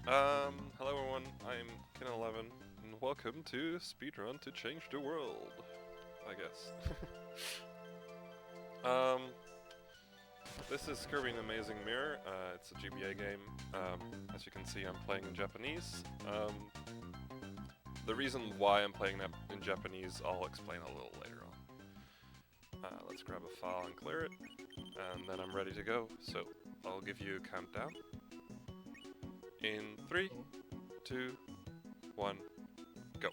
Hello everyone, I'm Kinnin11, and welcome to Speedrun to Change the World, I guess. um, this is Kirby and Amazing Mirror. It's a GBA game. As you can see, I'm playing in Japanese. The reason why I'm playing that in Japanese, I'll explain a little later on. Let's grab a file and clear it, and then I'm ready to go. So, I'll give you a countdown. In 3, 2, 1, go.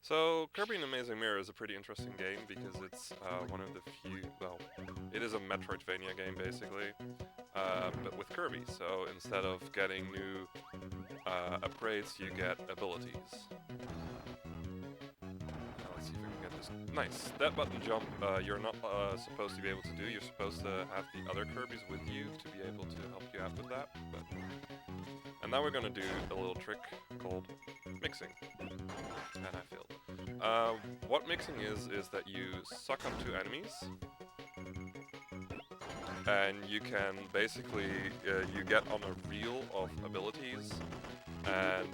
So, Kirby and Amazing Mirror is a pretty interesting game because it's one of the few, well, it is a Metroidvania game basically, but with Kirby. So instead of getting new upgrades, you get abilities. Let's see if we can get this. Nice. That button jump, you're not supposed to be able to do. You're supposed to have the other Kirbys with you to be able to help you out with that. And now we're gonna do a little trick called mixing. And I failed. What mixing is that you suck up two enemies, and you can basically, you get on a reel of abilities, and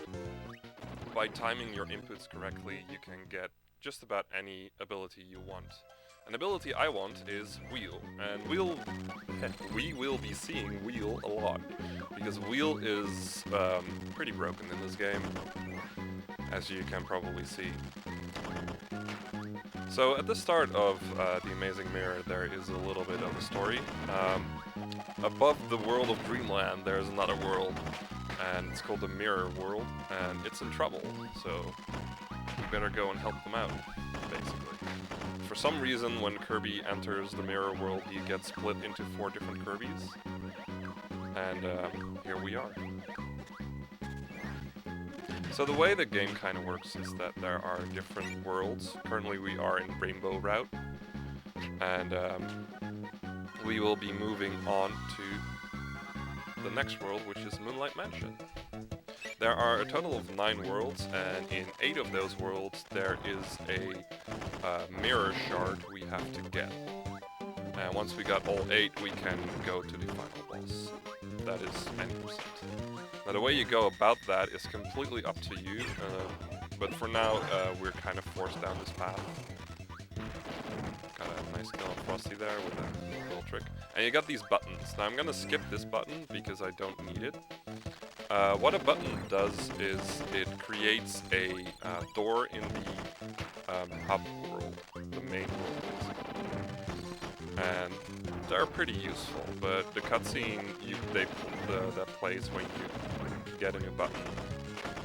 by timing your inputs correctly, you can get just about any ability you want. An ability I want is Wheel, and we will be seeing Wheel a lot, because Wheel is pretty broken in this game, as you can probably see. So at the start of The Amazing Mirror, there is a little bit of a story. Above the world of Dreamland, there's another world, and it's called the Mirror World, and it's in trouble, so we better go and help them out, basically. For some reason, when Kirby enters the Mirror World, he gets split into 4 different Kirbys, and here we are. So the way the game kind of works is that there are different worlds. Currently we are in Rainbow Route, and we will be moving on to the next world, which is Moonlight Mansion. There are a total of 9 worlds, and in 8 of those worlds there is a mirror shard we have to get. And once we got all 8, we can go to the final boss. That is 90%. Now the way you go about that is completely up to you, but for now we're kind of forced down this path. Got a nice kill on Frosty there with a little trick. And you got these buttons. Now I'm gonna skip this button because I don't need it. What a button does is it creates a door in the hub world, the main world basically. And they're pretty useful, but the cutscene that plays when you get a new button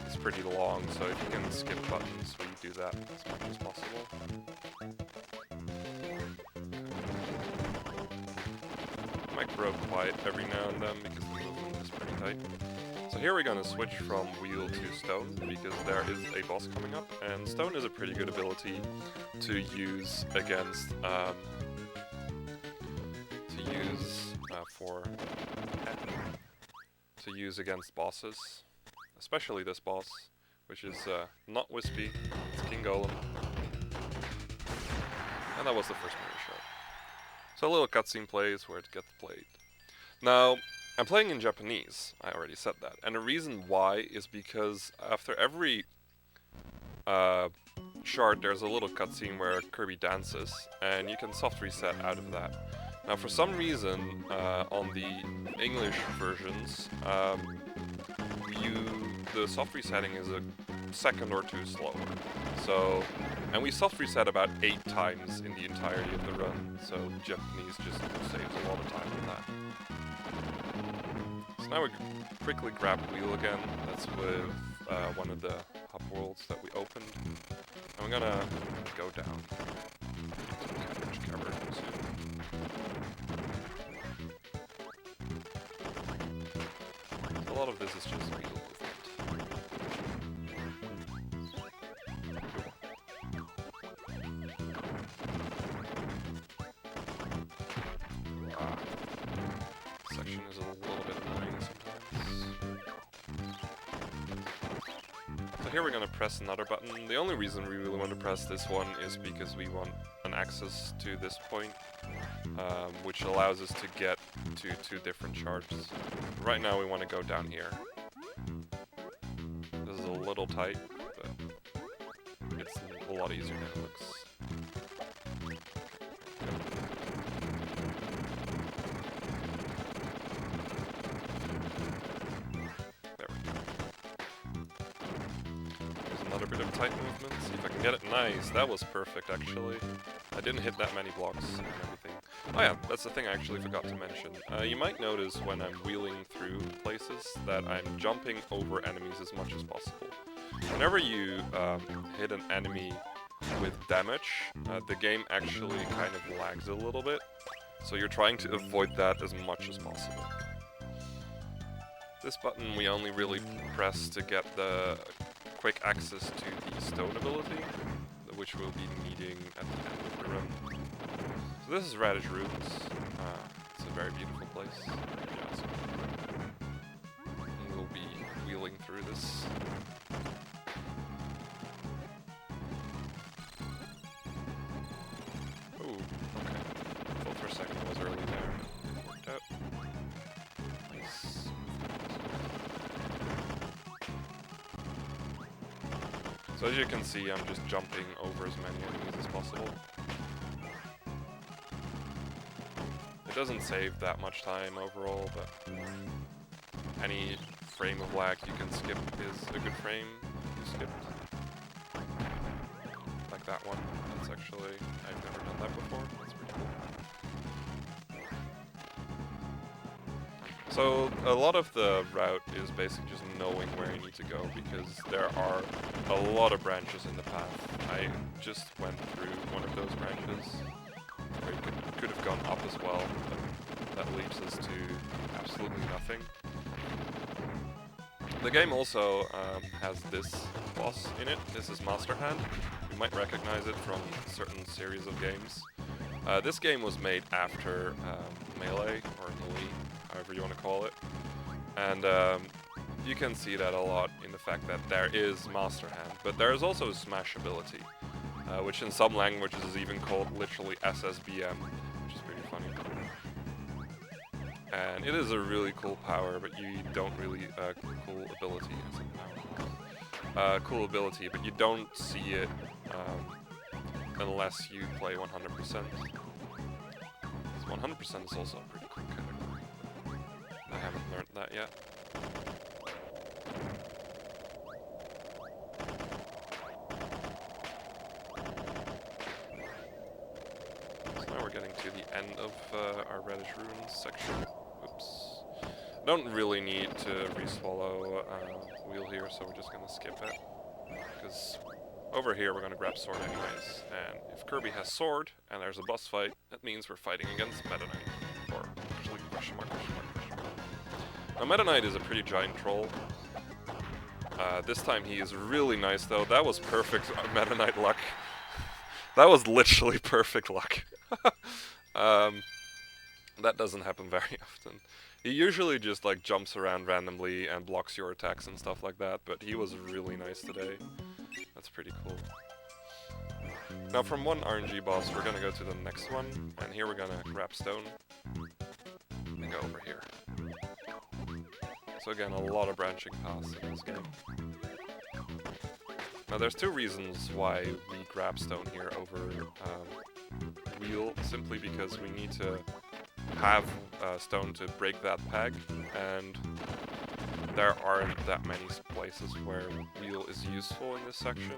is pretty long, so if you can skip buttons, we do that as much as possible. I might grow quiet every now and then because the movement is pretty tight. So here we're gonna switch from Wheel to Stone, because there is a boss coming up, and Stone is a pretty good ability to use against against bosses, especially this boss, which is not Wispy, it's King Golem. And that was the first mirror shot. So a little cutscene plays where it gets played. Now, I'm playing in Japanese, I already said that, and the reason why is because after every shard there's a little cutscene where Kirby dances, and you can soft reset out of that. Now for some reason, on the English versions, the soft resetting is a second or 2 slower. So, and we soft reset about 8 times in the entirety of the run, so Japanese just saves a lot of time on that. So now we quickly grab Wheel again. That's with one of the hub worlds that we opened. And we're gonna go down. A lot of this is just Wheel movement. Section is a little bit annoying sometimes. So here we're gonna press another button. The only reason we really want to press this one is because we want an access to this point. which allows us to get to 2 different charges. Right now we want to go down here. This is a little tight, but it's a lot easier than it looks. There we go. There's another bit of tight movement. See if I can get it. Nice. That was perfect, actually. I didn't hit that many blocks and everything. Oh yeah, that's the thing I actually forgot to mention. You might notice when I'm wheeling through places that I'm jumping over enemies as much as possible. Whenever you hit an enemy with damage, the game actually kind of lags a little bit. So you're trying to avoid that as much as possible. This button we only really press to get the quick access to the stone ability, which we'll be needing at the end of the run. So this is Radish Ruins. It's a very beautiful place. Just we'll be wheeling through this. Ooh, okay. Thought for a second it was early there. Worked out. Nice. So as you can see, I'm just jumping over as many enemies as possible. It doesn't save that much time overall, but any frame of lag you can skip is a good frame you skipped. Like that one. That's actually, I've never done that before. That's pretty cool. So a lot of the route is basically just knowing where you need to go, because there are a lot of branches in the path. I just went through one of those branches where you could have gone up as well, but that leads us to absolutely nothing. The game also has this boss in it. This is Master Hand. You might recognize it from a certain series of games. This game was made after Melee, or Melee, however you want to call it. And you can see that a lot in the fact that there is Master Hand, but there is also Smash ability, which in some languages is even called literally SSBM, which is pretty funny. And it is a really cool power, but you don't really cool ability. Cool ability, but you don't see it unless you play 100%. 100% is also a pretty cool category. I haven't learned that yet. So now we're getting to the end of our Reddish Ruins section. Oops. Don't really need to re-swallow wheel here, so we're just gonna skip it. Because over here we're gonna grab sword anyways, and if Kirby has sword and there's a boss fight, that means we're fighting against Meta Knight. Or actually question mark. Now Meta Knight is a pretty giant troll. This time he is really nice though. That was perfect Meta Knight luck. That was literally perfect luck. That doesn't happen very often. He usually just like jumps around randomly and blocks your attacks and stuff like that, but he was really nice today. That's pretty cool. Now from one RNG boss we're gonna go to the next one, and here we're gonna grab stone and go over here. So again, a lot of branching paths in this game. Now there's 2 reasons why we grab stone here over wheel, simply because we need to have stone to break that peg, and there aren't that many places where wheel is useful in this section.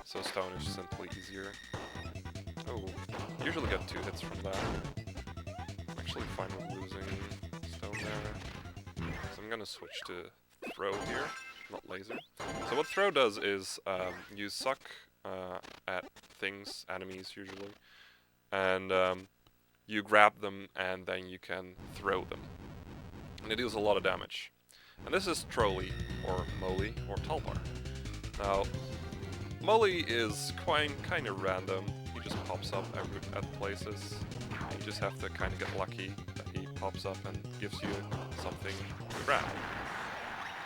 So stone is simply easier. Oh, usually get 2 hits from that. I'm actually fine with losing stone there. So I'm gonna switch to throw here, not laser. So what throw does is you suck at things, enemies usually, and you grab them and then you can throw them. And it deals a lot of damage. And this is Trolley, or Molly, or Talbar. Now, Molly is kind of random. He just pops up at places. You just have to kind of get lucky that he pops up and gives you something to grab.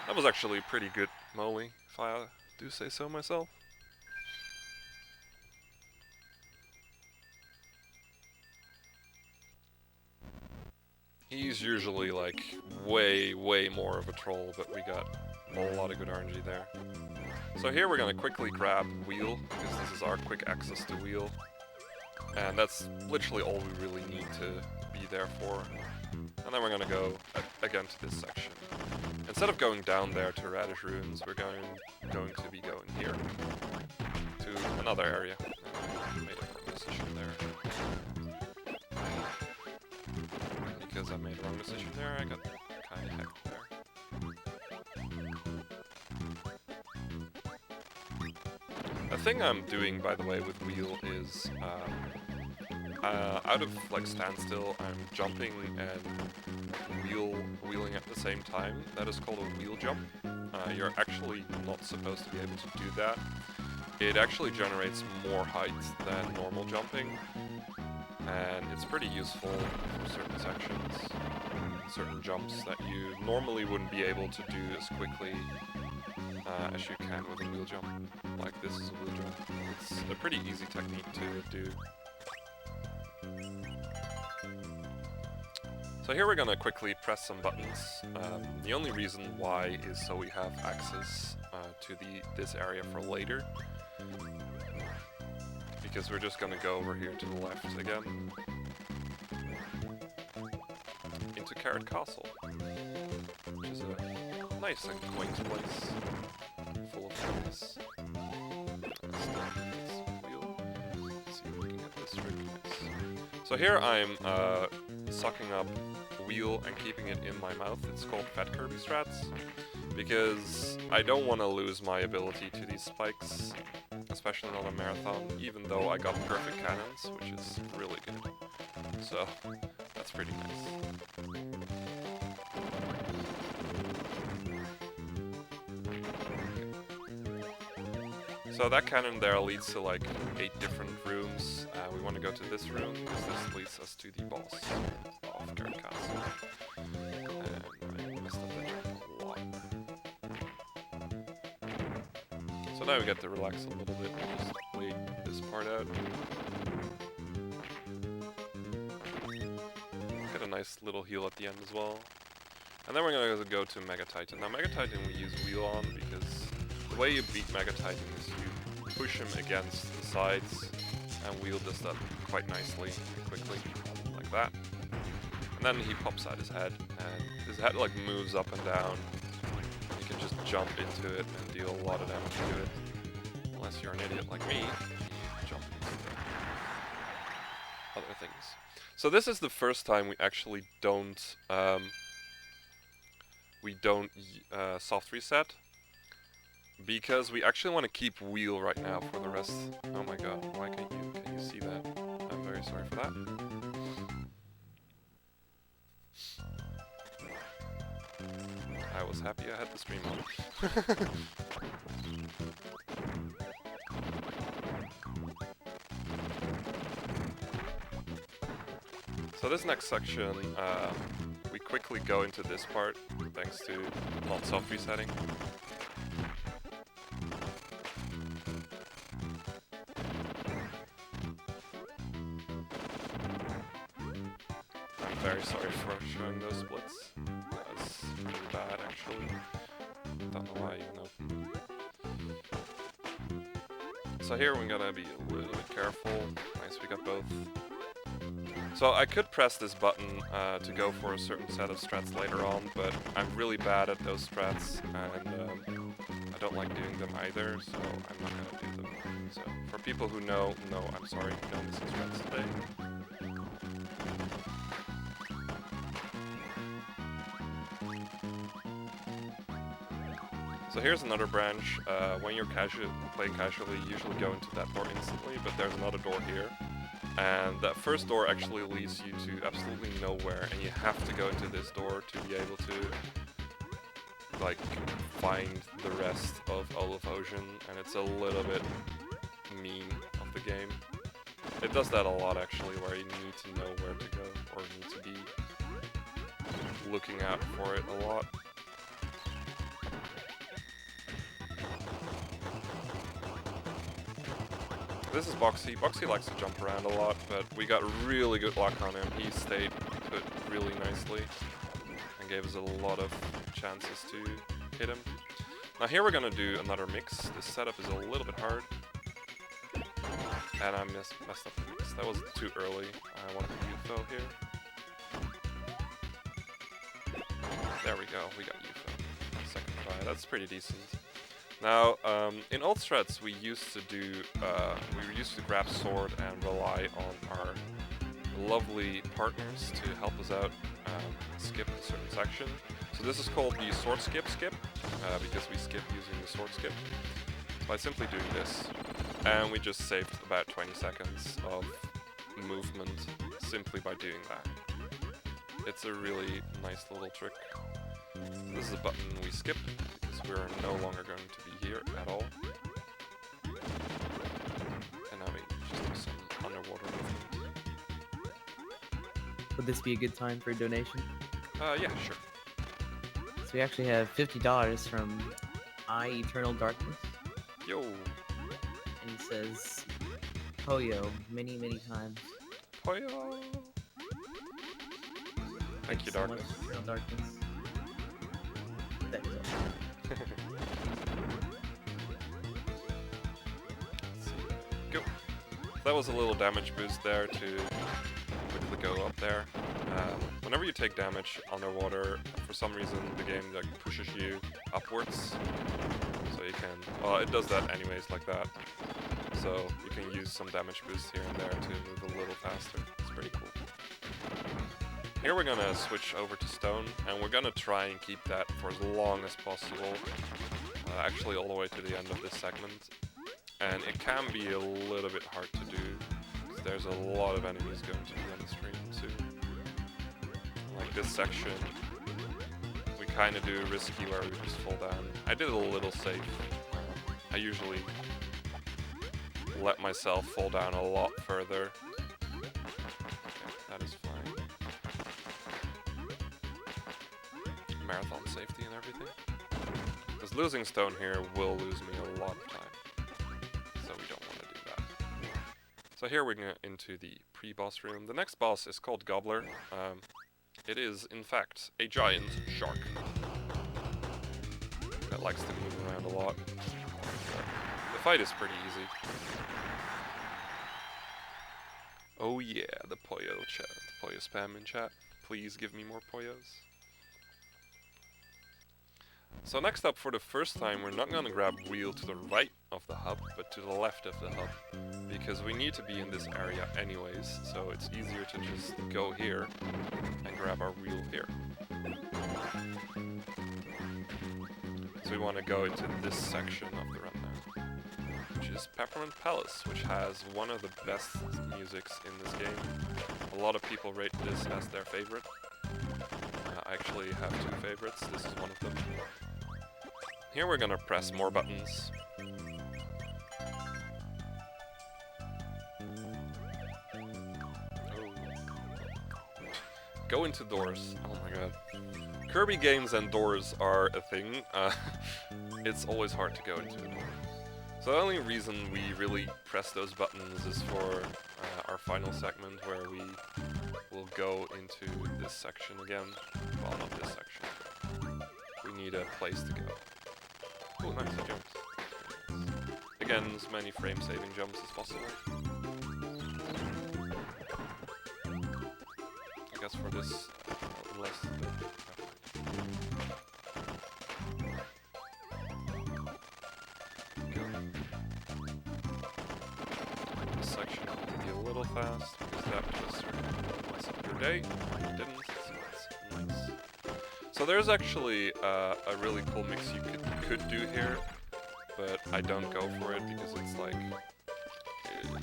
That was actually pretty good Molly, if I do say so myself. He's usually like way more of a troll, but we got a lot of good RNG there. So here we're gonna quickly grab wheel, because this is our quick access to wheel. And that's literally all we really need to be there for. And then we're gonna go again to this section. Instead of going down there to Radish Ruins, we're going to be going here to another area. And I made a wrong decision there. Because I made a wrong decision there, I got kind of hecked there. The thing I'm doing, by the way, with wheel is out of like standstill, I'm jumping and wheeling at the same time. That is called a wheel jump. You're actually not supposed to be able to do that. It actually generates more height than normal jumping, and it's pretty useful for certain sections, certain jumps that you normally wouldn't be able to do as quickly as you can with a wheel jump. Like this is a wheel jump. It's a pretty easy technique to do. So here we're gonna quickly press some buttons. The only reason why is so we have access to this area for later. Because we're just gonna go over here to the left again. Into Carrot Castle. Which is a nice and quaint place. Full of things. Let's see if we can get this really nice. So here I'm sucking up wheel and keeping it in my mouth. It's called Fat Kirby strats. Because I don't want to lose my ability to these spikes. Especially not a marathon, even though I got perfect cannons, which is really good. So, that's pretty nice. So that cannon there leads to like 8 different rooms. We want to go to this room, because this leads us to the boss of Carrot Castle. And I messed up that jump a lot. So now we get to relax a little bit and just wait this part out. Get a nice little heal at the end as well. And then we're gonna go to Mega Titan. Now Mega Titan we use wheel on because the way you beat Mega Titan is you push him against the sides and wheel does that quite nicely and quickly, like that. And then he pops out his head, and his head like moves up and down. You can just jump into it and deal a lot of damage to it. Unless you're an idiot like me, you jump into other things. So this is the first time we actually don't soft reset. Because we actually want to keep wheel right now for the rest. Oh my god, why can't you see that? I'm very sorry for that. I was happy I had the stream on. So this next section, we quickly go into this part, thanks to not soft resetting. Very sorry for showing those splits. That was really bad, actually. Don't know why, even though. So here we're gonna be a little bit careful. Nice, we got both. So I could press this button to go for a certain set of strats later on, but I'm really bad at those strats, and I don't like doing them either, so I'm not gonna do them. So for people who know, no, I'm sorry, no missing strats today. So here's another branch. When you're playing casually, you usually go into that door instantly, but there's another door here. And that first door actually leads you to absolutely nowhere, and you have to go into this door to be able to like find the rest of Olaf Ocean, and it's a little bit mean of the game. It does that a lot actually, where you need to know where to go, or need to be looking out for it a lot. This is Boxy. Boxy likes to jump around a lot, but we got really good luck on him. He stayed put really nicely and gave us a lot of chances to hit him. Now here we're gonna do another mix. This setup is a little bit hard. And I messed up the mix. That was too early. I wanted the UFO here. There we go, we got UFO. Second try, that's pretty decent. Now, in old strats we used to grab sword and rely on our lovely partners to help us out skip a certain section. So this is called the sword skip because we skip using the sword skip by simply doing this. And we just saved about 20 seconds of movement simply by doing that. It's a really nice little trick. This is a button we skip because we're no longer going to be here at all. And now we just do some underwater movement. Would this be a good time for a donation? Yeah, sure. So we actually have $50 from Eternal Darkness. Yo! And he says, Poyo, many, many times. Poyo! Thank you, so Darkness. Much, Eternal Darkness. Thanks. Let's see. Go! That was a little damage boost there to quickly go up there. Whenever you take damage underwater, for some reason the game like pushes you upwards. So you can, well, it does that anyways like that. So you can use some damage boost here and there to move a little faster. It's pretty cool. Here we're gonna switch over to stone, and we're gonna try and keep that for as long as possible. Actually all the way to the end of this segment. And it can be a little bit hard to do, because there's a lot of enemies going to be on the stream soon. Like this section, we kind of do risky where we just fall down. I did a little safe. I usually let myself fall down a lot further. Okay, that is fine. Marathon safety and everything. Because losing stone here will lose me a lot of time. So we don't want to do that. So here we're going into the pre-boss room. The next boss is called Gobbler. It is, in fact, a giant shark that likes to move around a lot. The fight is pretty easy. Oh yeah, the Poyo chat, the Poyo spam in chat. Please give me more Poyos. So next up, for the first time, we're not gonna grab wheel to the right of the hub, but to the left of the hub. Because we need to be in this area anyways, so it's easier to just go here and grab our wheel here. So we want to go into this section of the run now, which is Peppermint Palace, which has one of the best musics in this game. A lot of people rate this as their favorite. I actually have two favorites, this is one of them. Here we're gonna press more buttons. Go into doors. Oh my god. Kirby games and doors are a thing. It's always hard to go into a door. So the only reason we really press those buttons is for our final segment, where we will go into this section again. Well, not this section. We need a place to go. Oh, nice jumps. Again, as many frame-saving jumps as possible. I guess for this, less. This section will be a little fast because that just mess up your day. It didn't, so that's nice. So there's actually a really cool mix you could do here, but I don't go for it because it's like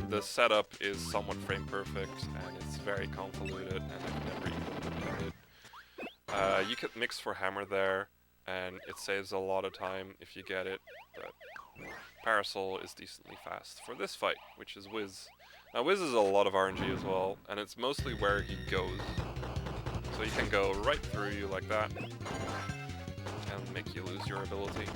the setup is somewhat frame perfect and it's very convoluted, and I've never even done it. You could mix for hammer there, and it saves a lot of time if you get it, but Parasol is decently fast for this fight, which is Wiz. Now Wiz is a lot of RNG as well, and it's mostly where he goes. So he can go right through you like that, and make you lose your ability.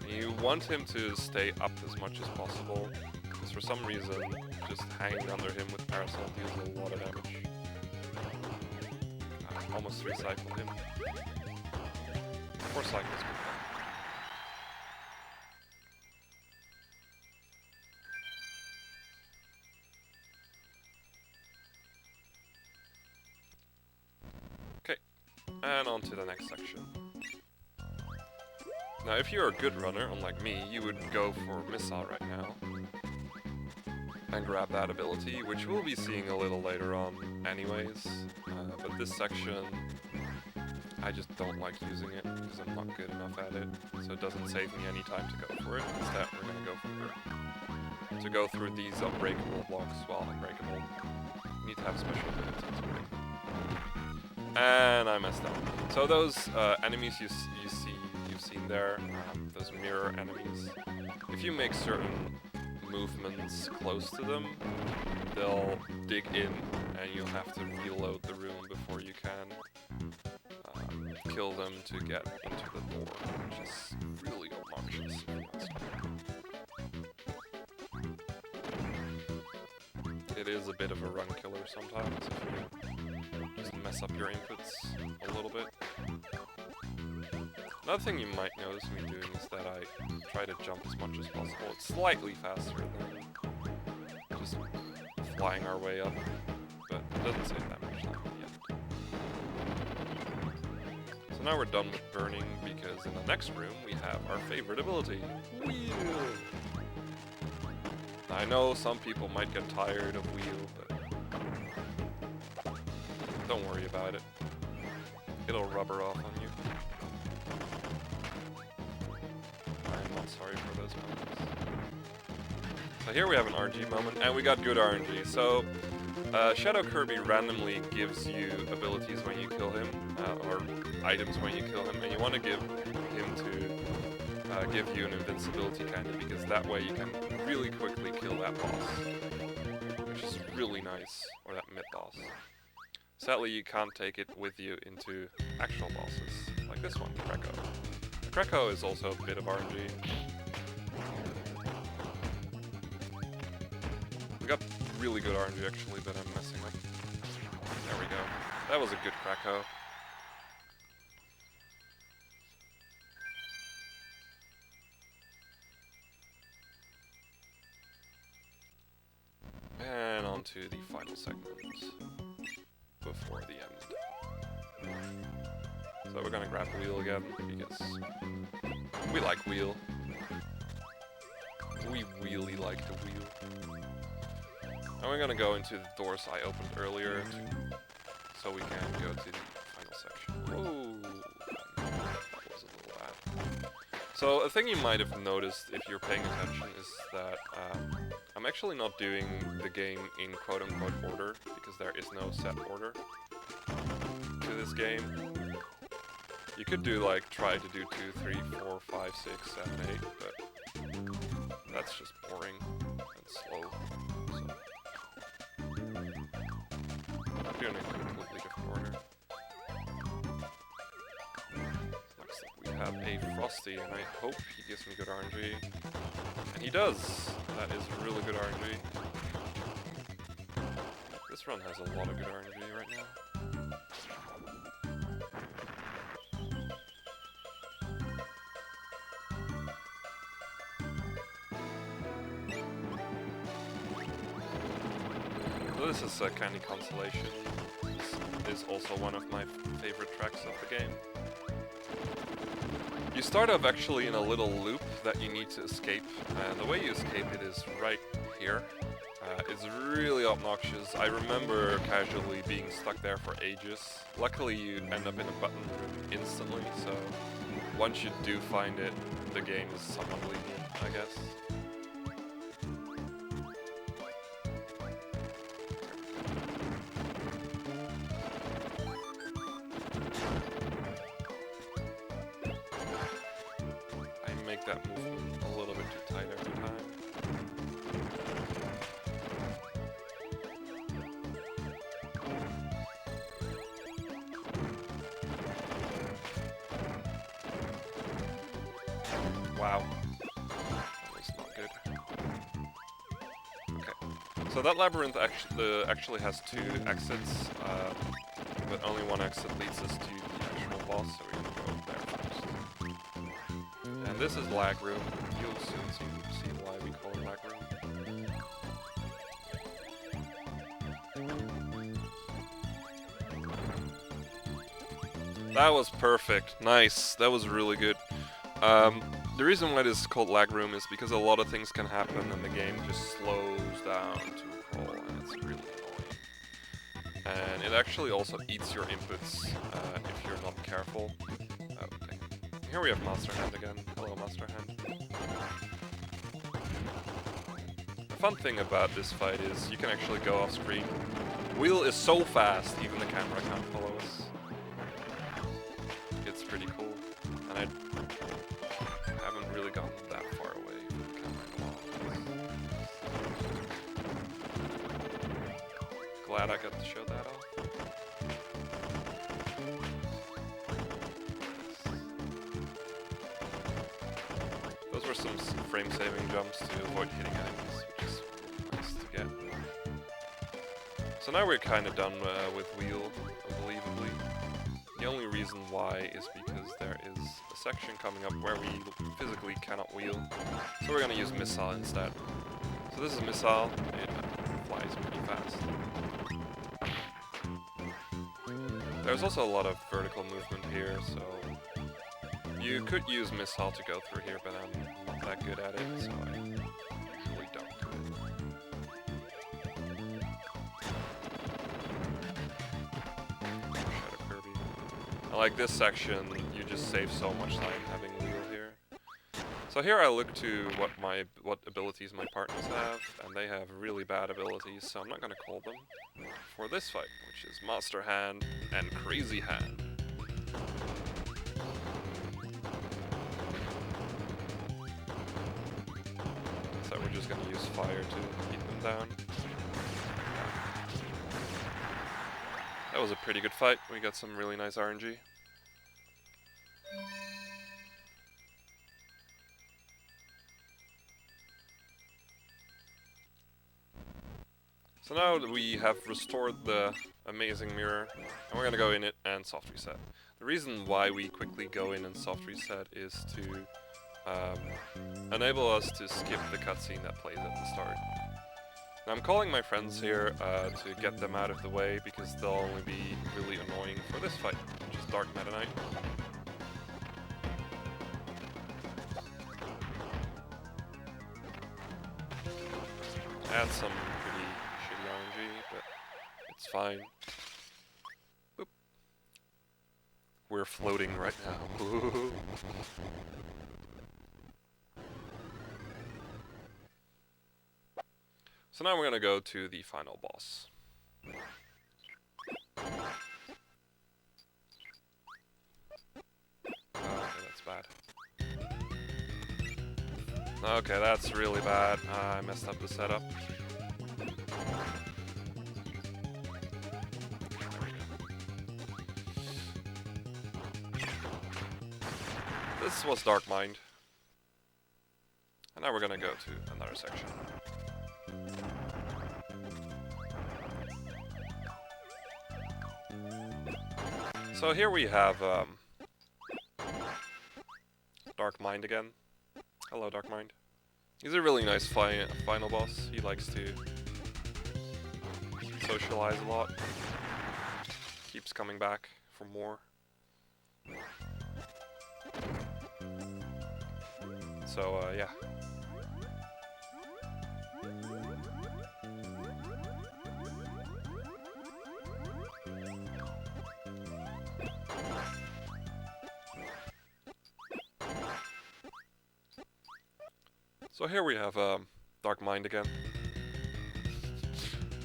You want him to stay up as much as possible, because for some reason, just hanging under him with Parasol deals a lot of damage. almost recycle him. 4 cycles. Okay, and on to the next section. Now, if you're a good runner, unlike me, you would go for Missile right now. And grab that ability, which we'll be seeing a little later on anyways. But this section, I just don't like using it because I'm not good enough at it. So it doesn't save me any time to go for it. Instead, we're going to go for to go through these unbreakable blocks. Well, unbreakable. You need to have special ability to break them. And I messed up. So those enemies you've seen there, those mirror enemies, if you make certain movements close to them, they'll dig in and you'll have to reload the room before you can kill them to get into the door, which is really obnoxious. It is a bit of a run killer sometimes if you just mess up your inputs a little bit. Another thing you might notice me doing is that I try to jump as much as possible. It's slightly faster than just flying our way up, but it doesn't save that much time yet. So now we're done with burning because in the next room we have our favorite ability, Wheel! I know some people might get tired of Wheel, but don't worry about it. It'll rubber off on you. I'm not sorry for those moments. So here we have an RNG moment, and we got good RNG. So Shadow Kirby randomly gives you abilities when you kill him, or items when you kill him, and you want to give him to give you an invincibility candy, because that way you can really quickly kill that boss, which is really nice, or that mid-boss. Sadly, you can't take it with you into actual bosses, like this one, Greco. Greco is also a bit of RNG. We got really good RNG actually, but I'm messing up. There we go. That was a good Greco. And on to the final segment before the end. So we're gonna grab Wheel again, because we like Wheel. We really like the Wheel. And we're gonna go into the doors I opened earlier, so we can go to the final section. Oh, that was a little bad. So a thing you might have noticed if you're paying attention is that I'm actually not doing the game in quote-unquote order, because there is no set order to this game. You could do like, try to do 2, 3, 4, 5, 6, 7, 8, but that's just boring and slow. So I'm doing it in a completely different order. Next up we have a Frosty, and I hope he gives me good RNG. And he does! That is really good RNG. This run has a lot of good RNG right now. So this is Candy Consolation. This is also one of my favorite tracks of the game. You start off actually in a little loop that you need to escape, and the way you escape it is right here. It's really obnoxious. I remember casually being stuck there for ages. Luckily you end up in a button room instantly, so once you do find it, the game is somewhat lenient, I guess. That movement a little bit too tight every time. Wow. That was not good. Okay. So that labyrinth actually has 2 exits. but only one exit leads us to the actual boss, so we're gonna go there first. And this is lag room. You'll soon see why we call it lag room. That was perfect. Nice. That was really good. The reason why this is called lag room is because a lot of things can happen and the game just slows down to a crawl, and it's really annoying. And it actually also eats your inputs if you're not careful. Okay. Here we have Master Hand again. Hello, Master Hand. The fun thing about this fight is you can actually go off screen. Wheel is so fast, even the camera can't follow us. It's pretty cool, and I haven't really gotten that far away from the camera in a while. Glad I got to show that off. Those were some frame-saving jumps to avoid hitting enemies, which is nice to get. So now we're kind of done with Wheel, unbelievably. The only reason why is because there is a section coming up where we physically cannot wheel, so we're going to use Missile instead. So this is Missile, it flies pretty fast. There's also a lot of vertical movement here, so you could use Missile to go through here, but I'm not that good at it, so I usually don't do it. Kirby. I like this section, you just save so much time having Wheel here. So here I look to what abilities my partners have, and they have really bad abilities, so I'm not going to call them for this fight, which is Master Hand and Crazy Hand. So we're just going to use fire to keep them down. That was a pretty good fight. We got some really nice RNG. So now that we have restored the amazing mirror, and we're going to go in it and soft reset. The reason why we quickly go in and soft reset is to enable us to skip the cutscene that plays at the start. Now I'm calling my friends here to get them out of the way because they'll only be really annoying for this fight, which is Dark Meta Knight. Add some pretty shitty RNG, but it's fine. Boop. We're floating right now. So now we're gonna go to the final boss. Okay, that's bad. Okay, that's really bad. I messed up the setup. This was Dark Mind. And now we're gonna go to another section. So here we have Dark Mind again. Hello, Dark Mind. He's a really nice final boss. He likes to socialize a lot. Keeps coming back for more. So, yeah. So here we have Dark Mind again.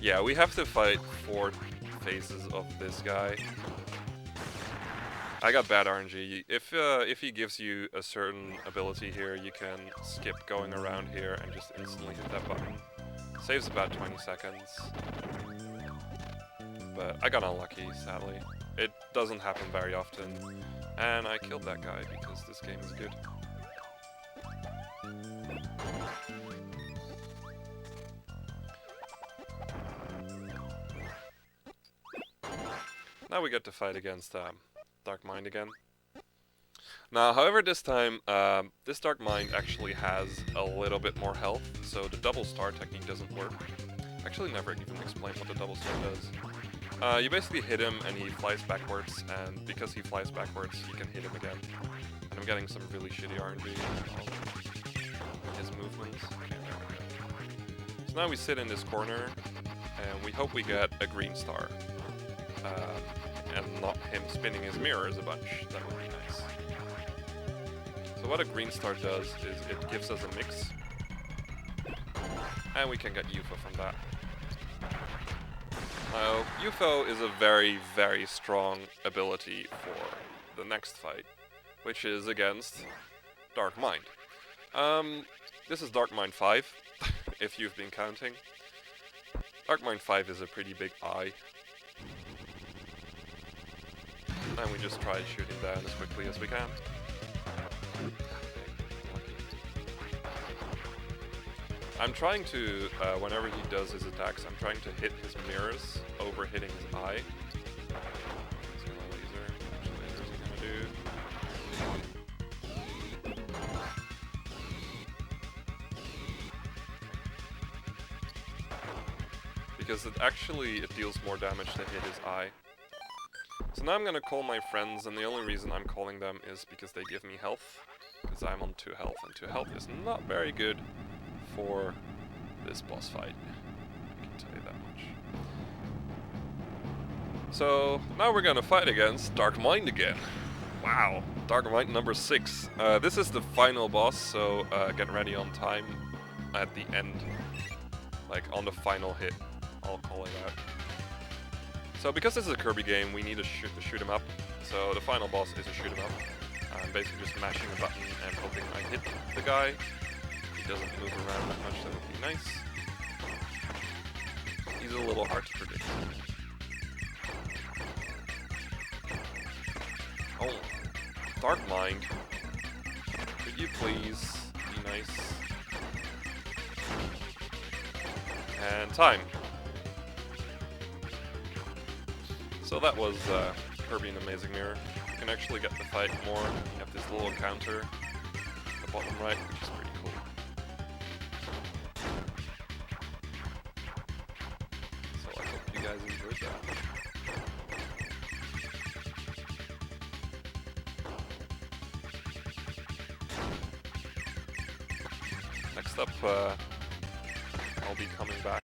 Yeah, we have to fight 4 phases of this guy. I got bad RNG. If he gives you a certain ability here, you can skip going around here and just instantly hit that button. Saves about 20 seconds. But I got unlucky, sadly. It doesn't happen very often. And I killed that guy because this game is good. Now we get to fight against Dark Mind again. Now, however, this time, this Dark Mind actually has a little bit more health, so the double star technique doesn't work. Actually, never even explained what the double star does. You basically hit him and he flies backwards, and because he flies backwards, you can hit him again. And I'm getting some really shitty RNG on his movements. Okay, there we go. So now we sit in this corner, and we hope we get a green star. And not him spinning his mirrors a bunch. That would be nice. So what a green star does is it gives us a mix. And we can get UFO from that. Now, UFO is a very, very strong ability for the next fight, which is against Dark Mind. This is Dark Mind 5, if you've been counting. Dark Mind 5 is a pretty big eye. And we just try shooting down as quickly as we can. I'm trying to, whenever he does his attacks, I'm trying to hit his mirrors over hitting his eye. What's kind of laser? Which laser is he gonna do? Because it deals more damage to hit his eye. So now I'm gonna call my friends, and the only reason I'm calling them is because they give me health. Because I'm on 2 health, and 2 health is not very good for this boss fight. I can tell you that much. So now we're gonna fight against Dark Mind again. Wow, Dark Mind number 6. This is the final boss, so get ready on time at the end, like on the final hit. I'll call it out. So because this is a Kirby game, we need to shoot him up. So the final boss is a shoot him up. I'm basically just mashing a button and hoping I hit the guy. He doesn't move around that much, that would be nice. He's a little hard to predict. Oh, Dark Mind. Could you please be nice? And time. So that was Kirby in Amazing Mirror. You can actually get the fight more. You have this little counter at the bottom right, which is pretty cool. So I hope you guys enjoyed that. Next up, I'll be coming back